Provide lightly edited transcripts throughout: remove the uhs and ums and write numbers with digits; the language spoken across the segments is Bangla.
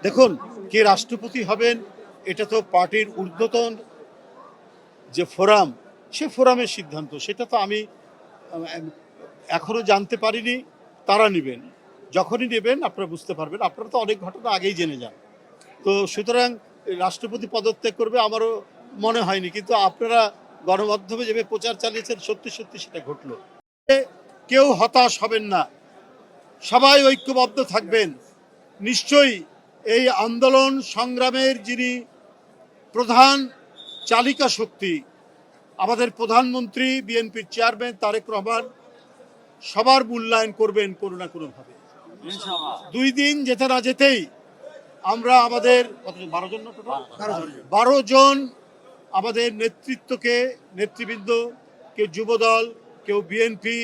দেখুন, কে রাষ্ট্রপতি হবেন এটা তো পার্টির ঊর্ধ্বতন যে ফোরাম, সে ফোরামের সিদ্ধান্ত। সেটা তো আমি এখনো জানতে পারিনি। তারা নেবেন, যখনই নেবেন আপনারা বুঝতে পারবেন। আপনারা তো অনেক ঘটনা আগেই জেনে যান। তো সুতরাং রাষ্ট্রপতি পদত্যাগ করবে আমারও মনে হয়নি, কিন্তু আপনারা গণমাধ্যমে যেভাবে প্রচার চালিয়েছেন সত্যি সত্যি সেটা ঘটলো। কেউ হতাশ হবেন না, সবাই ঐক্যবদ্ধ থাকবেন। নিশ্চয়ই এই আন্দোলন সংগ্রামের যিনি প্রধান চালিকা শক্তি, আমাদের প্রধানমন্ত্রী, বিএনপির চেয়ারম্যান তারেক রহমান সবার মূল্যায়ন করবেন কোনো না কোনোভাবে। 2 দিন যেতে না যেতেই আমরা আমাদের 12 জন আমাদের নেতৃবৃন্দ, কেউ যুবদল, কেউ বিএনপি,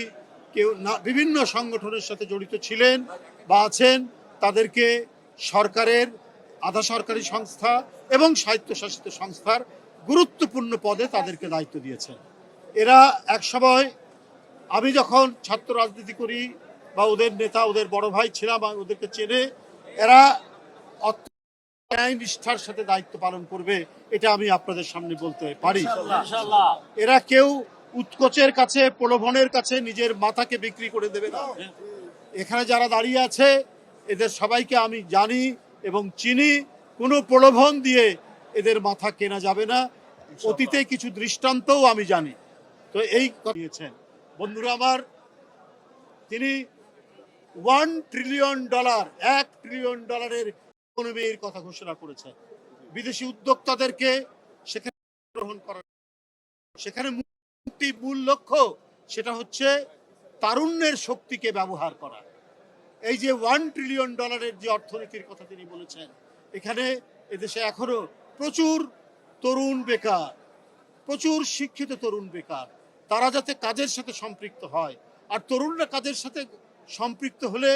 কেউ বিভিন্ন সংগঠনের সাথে জড়িত ছিলেন বা আছেন, তাদেরকে সরকারের আধা সরকারি সংস্থা এবং স্বায়ত্তশাসিত সংস্থার গুরুত্বপূর্ণ পদে তাদেরকে দায়িত্ব দিয়েছেন। এরা এক সময়, আমি যখন ছাত্র রাজনীতি করি বা ওদের নেতা, ওদের বড় ভাই ছিলাম, ওদেরকে চেনে, এরা ন্যায় নিষ্ঠার সাথে দায়িত্ব পালন করবে, এটা আমি আপনাদের সামনে বলতে পারি। এরা কেউ উৎকোচের কাছে, প্রলোভনের কাছে নিজের মাথাকে বিক্রি করে দেবে না। এখানে যারা দাঁড়িয়ে আছে এদের সবাইকে আমি জানি এবং চিনি। কোনো প্রলোভন দিয়ে এদের মাথা কেনা যাবে না। অতীতে কিছু দৃষ্টান্তও আমি জানি। তো এই দিয়েছেন বন্ধুরা আমার, তিনি $1 ট্রিলিয়ন, $1 ট্রিলিয়ন ইকোনমির কথা ঘোষণা করেছেন। বিদেশি উদ্যোক্তাদেরকে সেখানে গ্রহণ করা, সেখানে মূল লক্ষ্য সেটা হচ্ছে তারুণ্যের শক্তিকে ব্যবহার করা। এই যে $1 ট্রিলিয়ন যে অর্থনীতির কথা তিনি বলেছেন, এখানে এদেশে এখনো প্রচুর তরুণ বেকার, প্রচুর শিক্ষিত তরুণ বেকার। তারা যাতে কাজের সাথে সম্পৃক্ত হয়, আর তরুণরা কাজের সাথে সম্পৃক্ত হলে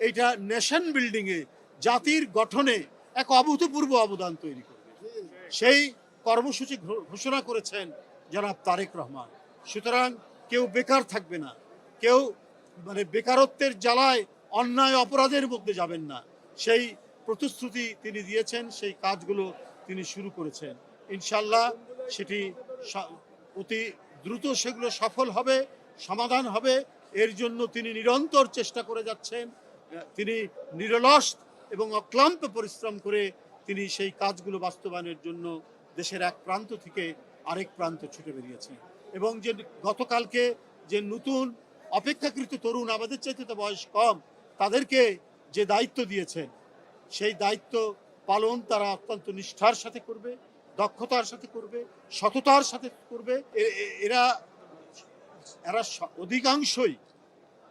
এইটা নেশন বিল্ডিংয়ে, জাতির গঠনে এক অভূতপূর্ব অবদান তৈরি করবে। সেই কর্মসূচি ঘোষণা করেছেন জনাব তারেক রহমান। সুতরাং কেউ বেকার থাকবে না, কেউ বেকারত্বের জ্বালায় অন্যায় অপরাধের মধ্যে যাবেন না। সেই প্রতিশ্রুতি তিনি দিয়েছেন, সেই কাজগুলো তিনি শুরু করেছেন। ইনশাল্লাহ সেটি অতি দ্রুত সেগুলো সফল হবে, সমাধান হবে। এর জন্য তিনি নিরন্তর চেষ্টা করে যাচ্ছেন। তিনি নিরলস এবং অক্লান্ত পরিশ্রম করে তিনি সেই কাজগুলো বাস্তবায়নের জন্য দেশের এক প্রান্ত থেকে আরেক প্রান্ত ছুটে বেরিয়েছেন। এবং যে গতকালকে যে নতুন অপেক্ষাকৃত তরুণ, আমাদের চাইতে তো বয়স কম, তাদেরকে যে দায়িত্ব দিয়েছেন, সেই দায়িত্ব পালন তারা অত্যন্ত নিষ্ঠার সাথে করবে, দক্ষতার সাথে করবে, সততার সাথে করবে। এরা অধিকাংশই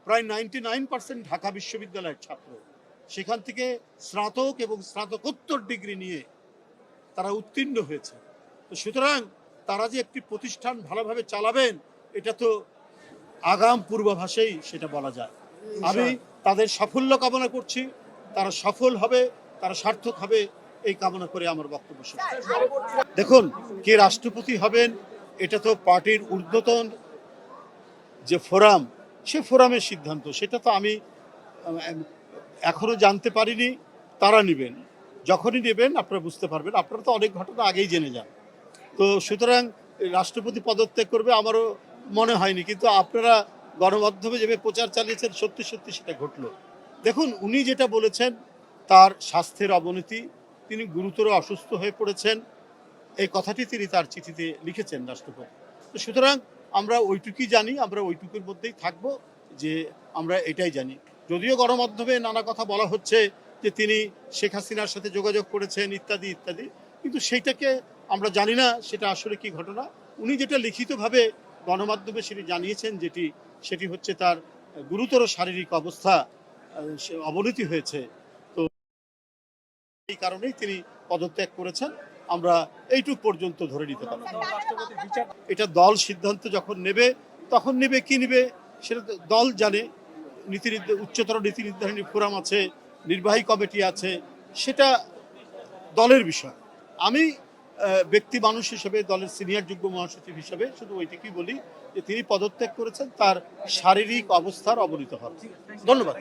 প্রায় 99% ঢাকা বিশ্ববিদ্যালয়ের ছাত্র। সেখান থেকে স্নাতক এবং স্নাতকোত্তর ডিগ্রি নিয়ে তারা উত্তীর্ণ হয়েছে। তো সুতরাং তারা যে একটি প্রতিষ্ঠান ভালোভাবে চালাবেন, এটা তো আগাম পূর্বাভাসেই সেটা বলা যায়। আমি তাদের সাফল্য কামনা করছি। তারা সফল হবে, তারা সার্থক হবে, এই কামনা করে আমার বক্তব্য শেষ। দেখুন, কে রাষ্ট্রপতি হবেন এটা তো পার্টির ঊর্ধ্বতন যে ফোরাম, সে ফোরামের সিদ্ধান্ত। সেটা তো আমি এখনো জানতে পারিনি। তারা নেবেন, যখনই নেবেন আপনারা বুঝতে পারবেন। আপনারা তো অনেক ঘটনা আগেই জেনে যান। তো সুতরাং রাষ্ট্রপতি পদত্যাগ করবে আমারও মনে হয়নি, কিন্তু আপনারা গণমাধ্যমে যেভাবে প্রচার চালিয়েছেন সত্যি সত্যি সেটা ঘটলো। দেখুন, উনি যেটা বলেছেন, তার স্বাস্থ্যের অবনতি, তিনি গুরুতর অসুস্থ হয়ে পড়েছেন, এই কথাটি তিনি তার চিঠিতে লিখেছেন রাষ্ট্রপতি। তো সুতরাং আমরা ওইটুকুই জানি, আমরা ওইটুকুর মধ্যেই থাকবো, যে আমরা এটাই জানি। যদিও গণমাধ্যমে নানা কথা বলা হচ্ছে যে তিনি শেখ হাসিনার সাথে যোগাযোগ করেছেন ইত্যাদি ইত্যাদি, কিন্তু সেইটাকে আমরা জানি না সেটা আসলে কি ঘটনা। উনি যেটা লিখিতভাবে গণমাধ্যমে সেটি জানিয়েছেন, সেটি হচ্ছে তার গুরুতর শারীরিক অবস্থা, অবনতি হয়েছে। তো এই কারণেই তিনি পদত্যাগ করেছেন। আমরা এইটুক পর্যন্ত ধরে নিতে পারি। এটা দল সিদ্ধান্ত যখন নেবে, তখন নেবে, কি নেবে সেটা দল জানে। উচ্চতর নীতি নির্ধারণী ফোরাম আছে, নির্বাহী কমিটি আছে, সেটা দলের বিষয়। আমি ব্যক্তি মানুষ হিসেবে, দলের সিনিয়র যুগ্ম মহাসচিব হিসেবে শুধু ওইটুকুই বলি যে তিনি পদত্যাগ করেছেন তার শারীরিক অবস্থার অবনতি হওয়ার। ধন্যবাদ।